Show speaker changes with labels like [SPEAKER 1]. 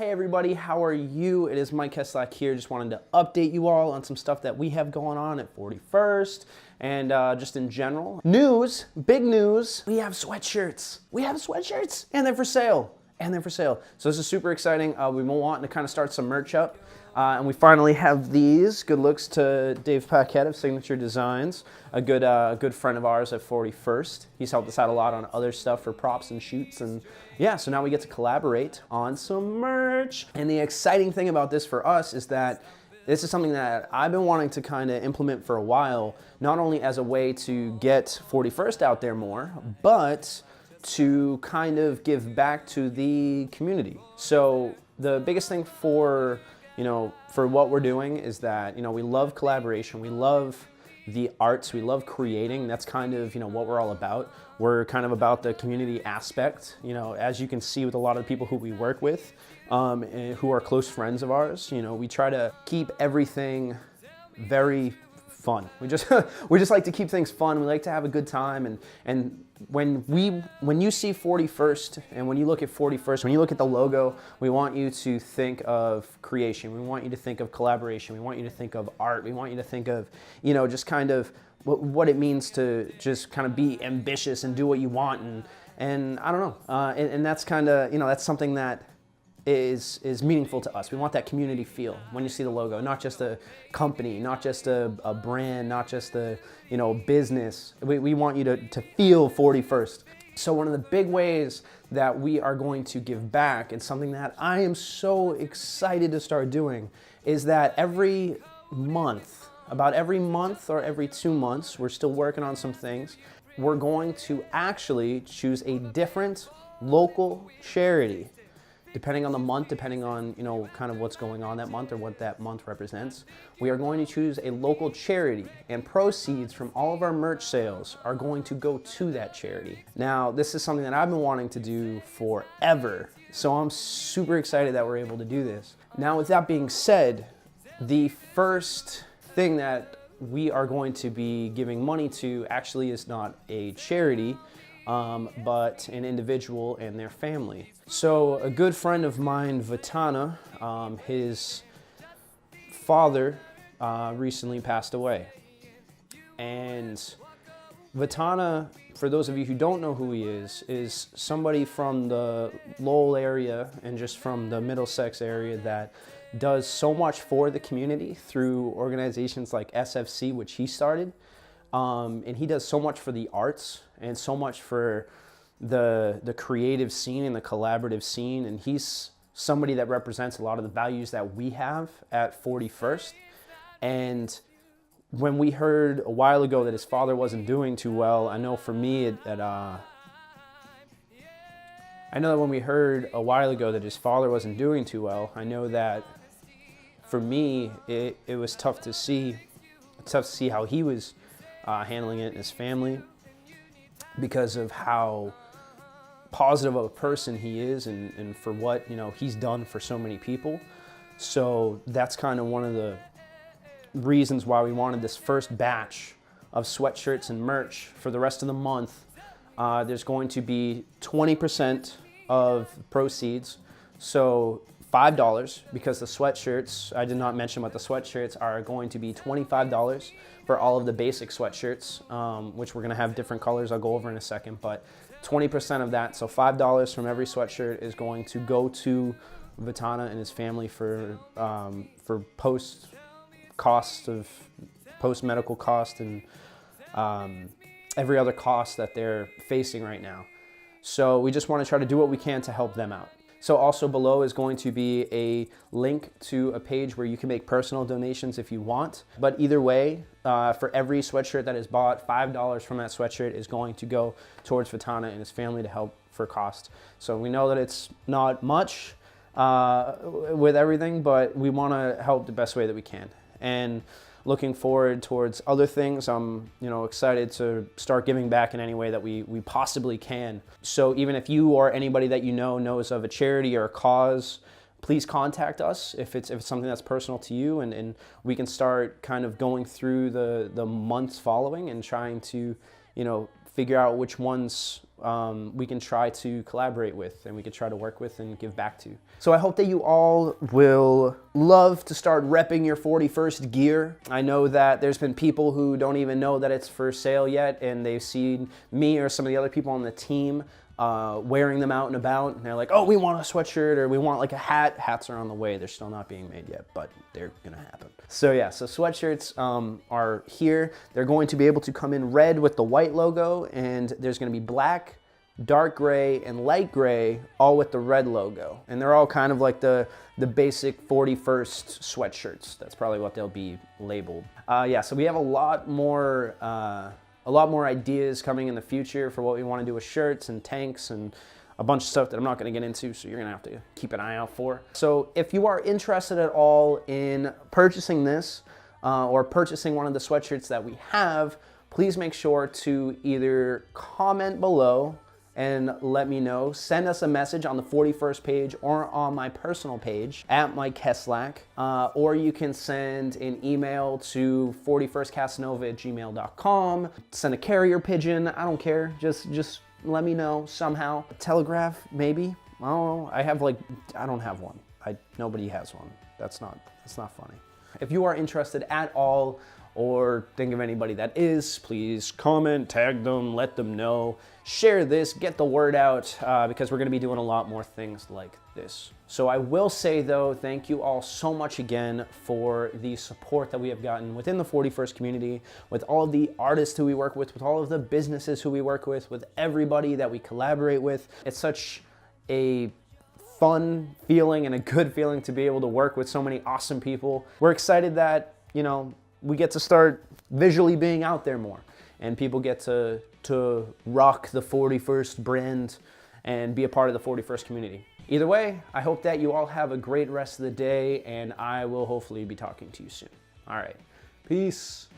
[SPEAKER 1] Hey everybody, how are you? It is Mike Keslak here. Just wanted to update you all on some stuff that we have going on at 41st and just in general. News, big news, we have sweatshirts. We have sweatshirts and they're for sale. So this is super exciting. We've been wanting to kind of start some merch up. And we finally have these. Good looks to Dave Paquette of Signature Designs, a good friend of ours at 41st. He's helped us out a lot on other stuff for props and shoots, and yeah, so now we get to collaborate on some merch. And the exciting thing about this for us is that this is something that I've been wanting to kind of implement for a while, not only as a way to get 41st out there more, but to kind of give back to the community. So the biggest thing for what we're doing is that, we love collaboration, we love the arts, we love creating. That's kind of, what we're all about. We're kind of about the community aspect, as you can see with a lot of the people who we work with, and who are close friends of ours. We try to keep everything very fun. We just like to keep things fun. We like to have a good time, and when you see 41st and when you look at 41st, when you look at the logo, we want you to think of creation. We want you to think of collaboration. We want you to think of art. We want you to think of, just kind of what it means to just kind of be ambitious and do what you want, and I don't know. And that's kind of, that's something that is meaningful to us. We want that community feel when you see the logo, not just a company, not just a brand, not just a business. We want you to feel 41st. So one of the big ways that we are going to give back, and something that I am so excited to start doing, is that every month, about every month or every 2 months, we're still working on some things, we're going to actually choose a different local charity. Depending on the month, depending on, kind of what's going on that month or what that month represents, we are going to choose a local charity, and proceeds from all of our merch sales are going to go to that charity. Now, this is something that I've been wanting to do forever, so I'm super excited that we're able to do this. Now, with that being said, the first thing that we are going to be giving money to actually is not a charity, but an individual and their family. So a good friend of mine, Vitana, his father recently passed away. And Vitana, for those of you who don't know who he is somebody from the Lowell area and just from the Middlesex area that does so much for the community through organizations like SFC, which he started. And he does so much for the arts and so much for the creative scene and the collaborative scene. And he's somebody that represents a lot of the values that we have at 41st. And when we heard a while ago that his father wasn't doing too well, I know for me, I know that when we heard a while ago that his father wasn't doing too well, I know that for me, it was tough to see. It's tough to see how he was handling it in his family, because of how positive of a person he is, and for what he's done for so many people. So that's kind of one of the reasons why we wanted this first batch of sweatshirts and merch for the rest of the month. There's going to be 20% of proceeds, so $5, because the sweatshirts, I did not mention, but the sweatshirts are going to be $25 for all of the basic sweatshirts, which we're gonna have different colors I'll go over in a second, but 20% of that, so $5 from every sweatshirt, is going to go to Vitana and his family for post medical cost and every other cost that they're facing right now. So we just want to try to do what we can to help them out. So also below is going to be a link to a page where you can make personal donations if you want. But either way, for every sweatshirt that is bought, $5 from that sweatshirt is going to go towards Vitana and his family to help for cost. So we know that it's not much with everything, but we want to help the best way that we can. And looking forward towards other things. I'm excited to start giving back in any way that we possibly can. So even if you or anybody that knows of a charity or a cause, please contact us if it's something that's personal to you, and we can start kind of going through the months following and trying to figure out which ones we can try to collaborate with, and we can try to work with and give back to. So I hope that you all will love to start repping your 41st gear. I know that there's been people who don't even know that it's for sale yet, and they've seen me or some of the other people on the team wearing them out and about, and they're like, oh, we want a sweatshirt, or we want like a hat. Hats are on the way. They're still not being made yet, but they're gonna happen. So yeah, so sweatshirts are here. They're going to be able to come in red with the white logo, and there's gonna be black, dark gray, and light gray, all with the red logo. And they're all kind of like the basic 41st sweatshirts. That's probably what they'll be labeled. Yeah, so we have a lot more ideas coming in the future for what we want to do with shirts and tanks and a bunch of stuff that I'm not going to get into, so you're going to have to keep an eye out for. So if you are interested at all in purchasing this or purchasing one of the sweatshirts that we have, please make sure to either comment below and let me know. Send us a message on the 41st page or on my personal page at Mike Keslak, or you can send an email to 41stcasanova@gmail.com. Send a carrier pigeon, I don't care, just let me know somehow. Telegraph, maybe, I don't know. I don't have one. Nobody has one. That's not funny. If you are interested at all, or think of anybody that is, please comment, tag them, let them know, share this, get the word out, because we're gonna be doing a lot more things like this. So I will say though, thank you all so much again for the support that we have gotten within the 41st community, with all of the artists who we work with all of the businesses who we work with everybody that we collaborate with. It's such a fun feeling and a good feeling to be able to work with so many awesome people. We're excited that, you know, we get to start visually being out there more, and people get to rock the 41st brand and be a part of the 41st community. Either way, I hope that you all have a great rest of the day, and I will hopefully be talking to you soon. All right, peace.